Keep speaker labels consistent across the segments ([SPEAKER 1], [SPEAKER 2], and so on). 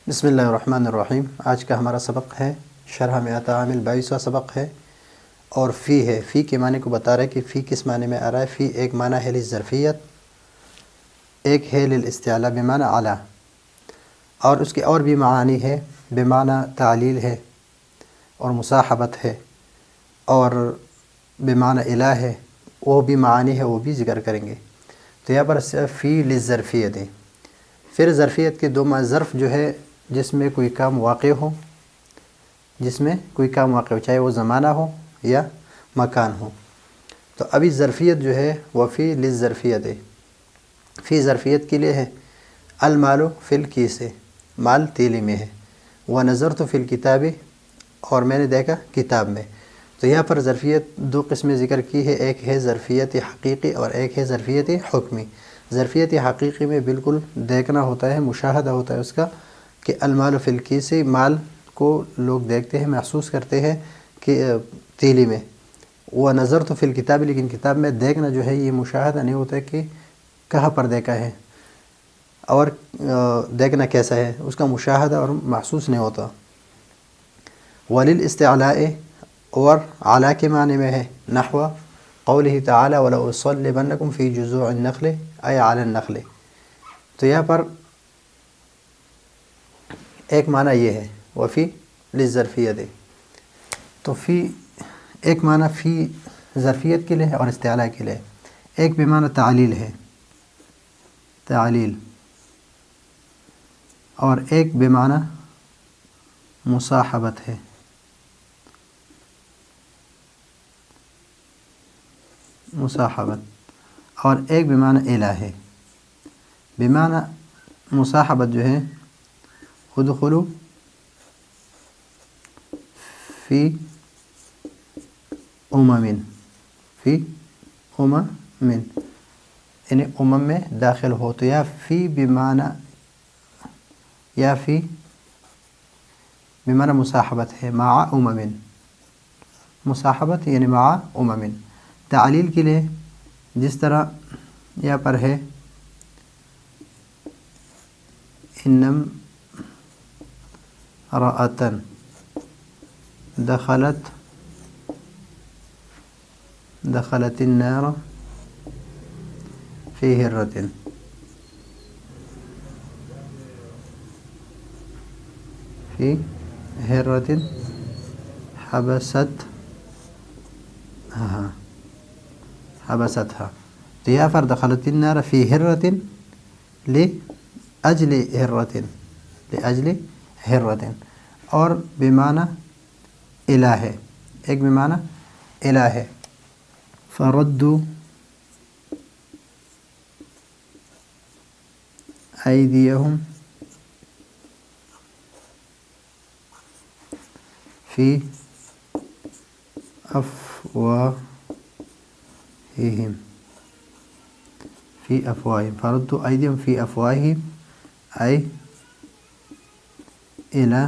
[SPEAKER 1] بسم اللہ الرحمن الرحیم۔ آج کا ہمارا سبق ہے شرح مئات عامل 22واں سبق ہے، اور فی ہے۔ فی کے معنی کو بتا رہا ہے کہ فی کس معنی میں آ رہا ہے۔ فی ایک معنی ہے للظرفیت، ایک ہے للاستعلاء بمعنی اعلیٰ، اور اس کے اور بھی معانی ہے، بمعنی تعلیل ہے، اور مصاحبت ہے، اور بمعنی الہ ہے، وہ بھی معانی ہے، وہ بھی ذکر کریں گے۔ تو یہاں پر فی للظرفیت ہے۔ پھر ظرفیت کے دو معنی، ظرف جو ہے جس میں کوئی کام واقع ہو، جس میں کوئی کام واقع ہو، چاہے وہ زمانہ ہو یا مکان ہو۔ تو ابھی ظرفیت جو ہے وہ فی للظرفیت ہے۔ فی ظرفیت کے لیے ہے، المال فی الکیس، مال تیلی میں ہے، ونظرت فی الکتاب، اور میں نے دیکھا کتاب میں۔ تو یہاں پر ظرفیت دو قسمیں ذکر کی ہے، ایک ہے ظرفیت حقیقی اور ایک ہے ظرفیت حکمی۔ ظرفیت حقیقی میں بالکل دیکھنا ہوتا ہے، مشاہدہ ہوتا ہے اس کا، کہ المال فی الکیس، مال کو لوگ دیکھتے ہیں، محسوس کرتے ہیں کہ تیلی میں۔ ونظرت فی الکتاب، لیکن کتاب میں دیکھنا جو ہے یہ مشاہدہ نہیں ہوتا ہے کہ کہاں پر دیکھا ہے اور دیکھنا کیسا ہے، اس کا مشاہدہ اور محسوس نہیں ہوتا۔ وللاستعلاء، اور اعلیٰ کے معنی میں ہے، نحو قولہ تعالی وَلَأُصَلِّبَنَّكُمْ فِي جُذُوعِ النَّخْلِ أي عَلَى النَّخْلِ۔ تو یہاں پر ایک معنی یہ ہے وفی للظرفیت۔ تو فی ایک معنی فی ظرفیت کے لیے اور استعلاء کے لیے، ایک بمعنی تعلیل ہے، تعلیل، اور ایک بمعنی مصاحبت ہے، مصاحبت، اور ایک بمعنی الہ ہے۔ بمعنی مصاحبت جو ہے، ادخلوا فی فی یعنی میں داخل ہو۔ تو یا فی بمعنی، یا فی بمعنی مصاحبت ہے، مع مصاحبت یعنی مع تعلیل کے لیے جس طرح یہاں پر ہے، انم رأتن دخلت النار فی ہرۃ، فی ہرۃ حبستها۔ تو یہاں پر دخلت النار فی ہرۃ لأجل ہرۃ، اور بمعنی الہ ہے، ایک بمعنی الہ ہے، فردوا ایدیہم فی افواہہم، فردوا ایدیہم فی افواہہم ای الی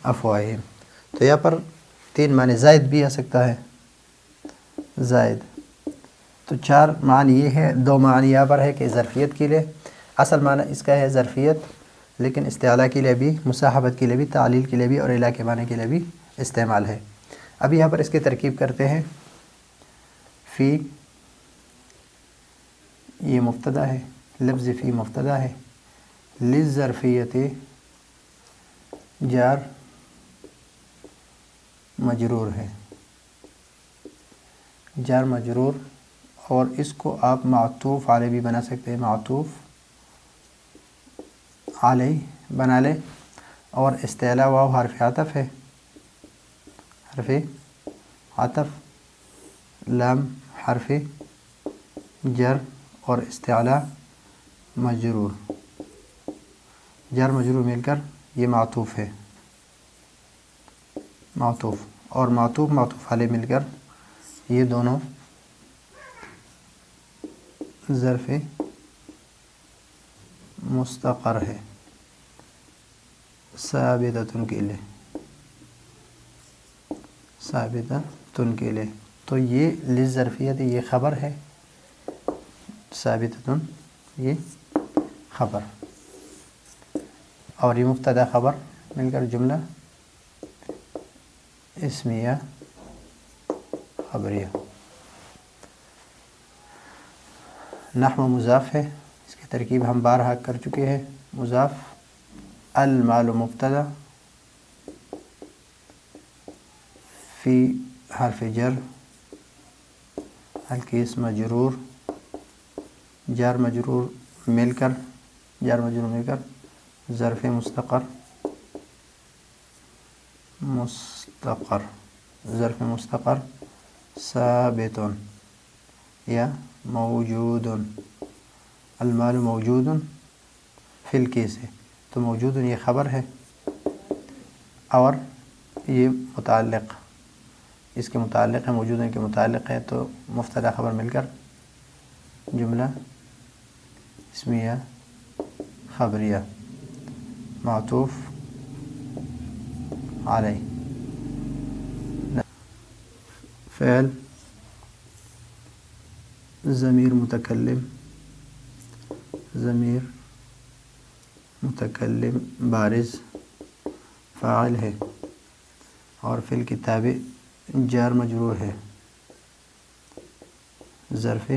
[SPEAKER 1] افواہہم۔ تو یہاں پر تین معنی، زائد بھی آ سکتا ہے، زائد۔ تو چار معنی یہ ہے، دو معنی یہاں پر ہے کہ ظرفیت کے لیے، اصل معنی اس کا ہے ظرفیت، لیکن استعلاء کے لیے بھی، مصاحبت کے لیے بھی، تعلیل کے لیے بھی، اور الہ کے معنی کے لیے بھی استعمال ہے۔ اب یہاں پر اس کی ترکیب کرتے ہیں۔ فی یہ مبتدا ہے، لفظ فی مبتدا ہے، للظرفیت جار مجرور ہے، جار مجرور، اور اس کو آپ معطوف علیہ بھی بنا سکتے ہیں، معطوف علیہ بنا لیں، اور استعلاء واو حرف عطف ہے، حرف عطف، لام حرف جر، اور استعلاء مجرور، جر مجرور مل کر یہ معطوف ہے، معطوف، اور معطوف علیہ مل کر یہ دونوں ظرف مستقر ہے، ثابتۃ کے لیے، ثابتۃ کے لیے۔ تو یہ للظرفیت یہ خبر ہے، ثابتۃ یہ خبر، اور یہ مبتدا خبر مل کر جملہ اسمیہ خبریہ۔ نحو مضاف ہے، اس کی ترکیب ہم بارہا کر چکے ہیں۔ مضاف المال مبتدا، فی حرف جر، الکیس مجرور، جار مجرور مل کر ظرف مستقر ظرف مستقر ثابت یا موجود، المال موجود فی الکیس ہے، تو موجود یہ خبر ہے، اور یہ متعلق اس کے متعلق ہے، موجود کے متعلق ہے، تو مبتدا خبر مل کر جملہ اسمیہ خبریہ معطوف علیہ۔ فعل ضمیر متکلم بارز فاعل ہے، اور فی الکتاب جار مجرور ہے، ظرف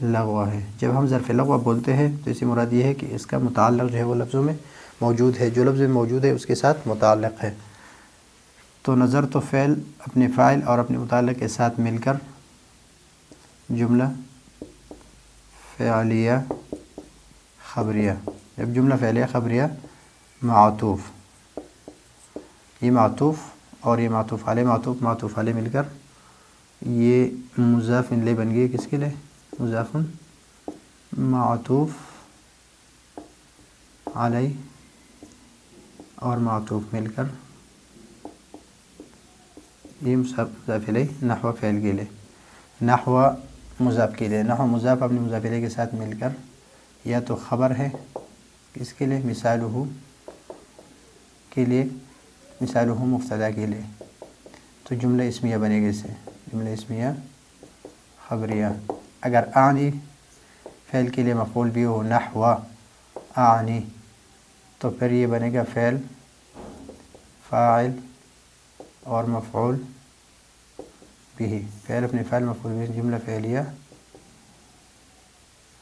[SPEAKER 1] لغو ہے۔ جب ہم ظرف لغو بولتے ہیں تو اسی مراد یہ ہے کہ اس کا متعلق جو ہے وہ لفظوں میں موجود ہے، جو لفظ میں موجود ہے اس کے ساتھ متعلق ہے۔ تو نظر تو فعل اپنے فاعل اور اپنے متعلق کے ساتھ مل کر جملہ فعلیہ خبریہ۔ جب جملہ فعلیہ خبریہ معطوف، یہ معطوف اور یہ معطوف علیہ مل کر یہ مضاف الیہ بن گئی، کس کے لیے؟ مضاف معطوف علیہ، اور معطوف مل کر یہ مضاف الیہ نحو فعل کے لیے، نحو مضاف کے لیے، نحو مضاف اپنے مضاف الیہ کے ساتھ مل کر یا تو خبر ہے، کس کے لیے؟ مثالہ کے لیے، مثالہ مبتدا کے لیے، تو جملہ اسمیہ بنے گا اس سے، جملہ اسمیہ خبریہ۔ اگر اعنی فعل کے لیے مفعول بھی ہو، نحو اعنی، تو پھر یہ بنے گا فعل فاعل اور مفعول بھی، فعل اپنے فاعل مفعول بھی، جملہ فعلیہ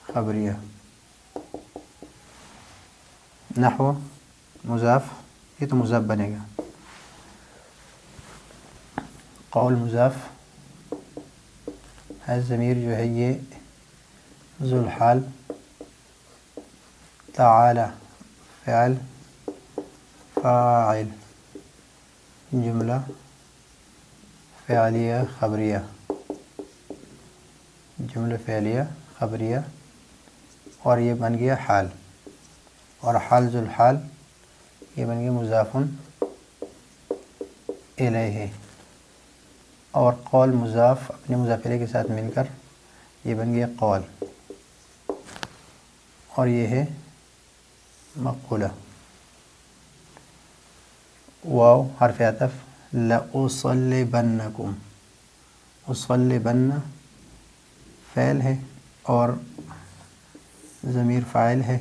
[SPEAKER 1] خبریہ۔ نحو مضاف، یہ تو مضاف بنے گا۔ قول مضاف ہے، ضمیر جو ہے یہ ذو الحال، تعالی فعل فاعل، جملہ فعلیہ خبریہ، جملہ فعلیہ خبریہ، اور یہ بن گیا حال، اور حال ذو الحال یہ بن گیا مضاف الیہ، اور قول مضاف اپنے مضاف الیہ کے ساتھ مل کر یہ بن گیا قول، اور یہ ہے مقولہ۔ واو حرف عطف، لأصلبنکم، اصلبن فعل ہے اور ضمیر فاعل ہے،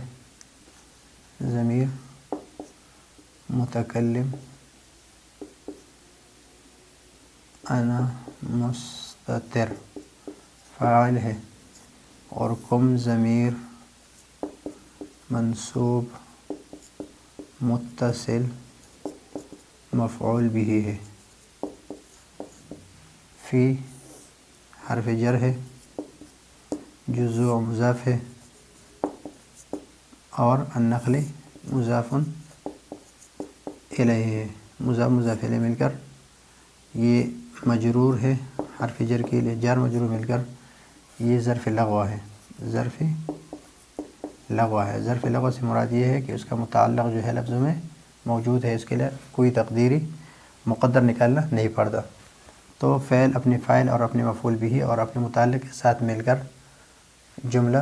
[SPEAKER 1] ضمیر متکلم انا مستتر فاعل ہے، اور کم ضمیر منصوب متصل مفعول بھی ہے، فی حرف جر ہے، جزء مضاف ہے، اور النخل مضاف الیہ ہے، مضاف الیہ مل کر یہ مجرور ہے، حرف جر کے لیے جار مجرور مل کر یہ ظرف لغو ہے، ظرف لغو ہے۔ ظرف لغو سے مراد یہ ہے کہ اس کا متعلق جو ہے لفظوں میں موجود ہے، اس کے لیے کوئی تقدیری مقدر نکالنا نہیں پڑتا۔ تو فعل اپنے فاعل اور اپنے مفعول بھی اور اپنے متعلق کے ساتھ مل کر جملہ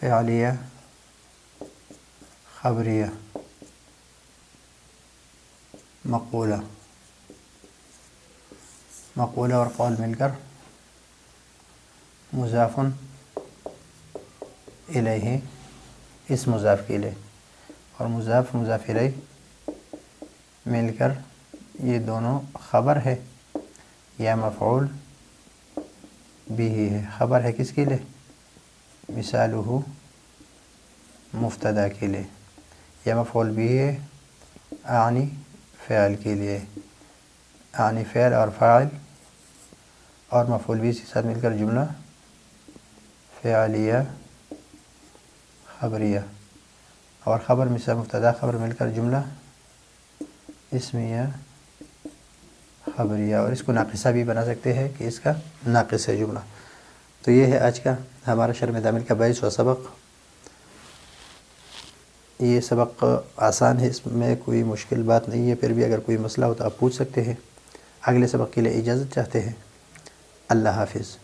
[SPEAKER 1] فعلیہ خبریہ مقولہ اور قول مل کر مضاف الیہ اس مضاف کے لیے اور مضاف مضاف الیہ مل کر یہ دونوں خبر ہے یا مفعول بھی ہے۔ خبر ہے کس کے لیے؟ مثالہ مبتدا کے لیے، یا مفعول بھی ہے اعنی فعل کے لیے۔ اعنی فعل اور فاعل اور مفعول بھی کے ساتھ مل کر جملہ فعلیہ خبریہ، اور خبر مثال مبتدا خبر مل کر جملہ اسمیہ خبریہ، اور اس کو ناقصہ بھی بنا سکتے ہیں کہ اس کا ناقص ہے جملہ۔ تو یہ ہے آج کا ہمارا شرح مدامل کا 22واں سبق۔ یہ سبق آسان ہے، اس میں کوئی مشکل بات نہیں ہے، پھر بھی اگر کوئی مسئلہ ہو تو آپ پوچھ سکتے ہیں۔ اگلے سبق کے لیے اجازت چاہتے ہیں۔ اللہ حافظ۔